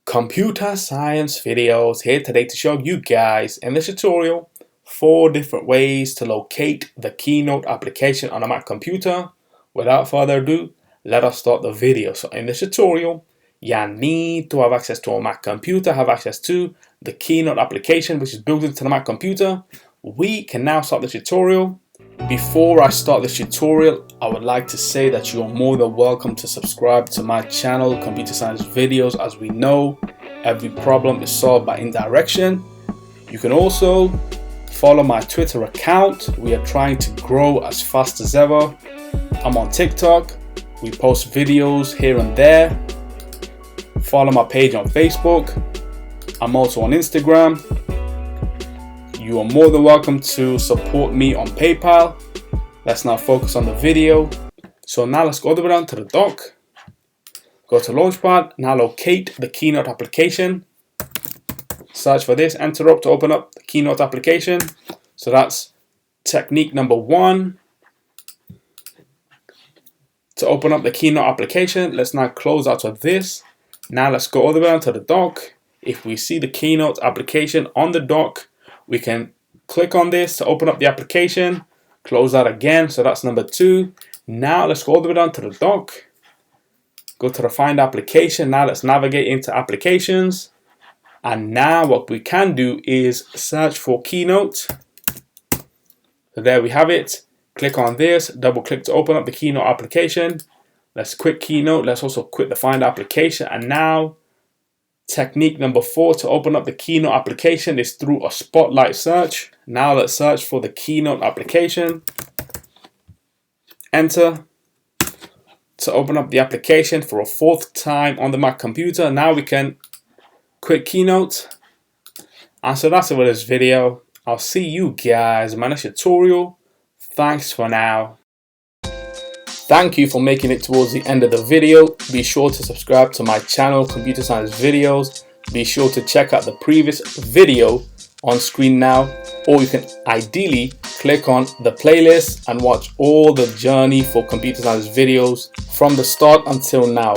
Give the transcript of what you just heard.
Computer science videos here today to show you guys in this tutorial 4 different ways to locate the Keynote application on a Mac computer. Without further ado, let us start the video. So in this tutorial, you need to have access to a Mac computer, have access to the Keynote application which is built into the Mac computer. We can now start the tutorial. Before I start this tutorial, I would like to say that you are more than welcome to subscribe to my channel, Computer Science Videos. As we know, every problem is solved by indirection. You can also follow my Twitter account. We are trying to grow as fast as ever. I'm on TikTok. We post videos here and there. Follow my page on Facebook. I'm also on Instagram. You are more than welcome to support me on PayPal. Let's now focus on the video. So now let's go all the way down to the dock. Go to Launchpad. Now locate the Keynote application. Search for this. Enter up to open up the Keynote application. So that's technique number 1. To open up the Keynote application, let's now close out of this. Now let's go all the way down to the dock. If we see the Keynote application on the dock, we can click on this to open up the application, close that again, so that's number 2. Now let's go all the way down to the dock, go to the Find Application. Now let's navigate into Applications, and now what we can do is search for Keynote. So there we have it. Click on this, double click to open up the Keynote application. Let's quit Keynote, let's also quit the Find Application, and now technique number 4 to open up the Keynote application is through a spotlight search. Now let's search for the Keynote application. Enter to open up the application for a 4th time on the Mac computer. Now we can quit Keynote. And so that's it for this video. I'll see you guys in my next tutorial. Thanks for now. Thank you for making it towards the end of the video. Be sure to subscribe to my channel, Computer Science Videos. Be sure to check out the previous video on screen now, or you can ideally click on the playlist and watch all the journey for Computer Science Videos from the start until now.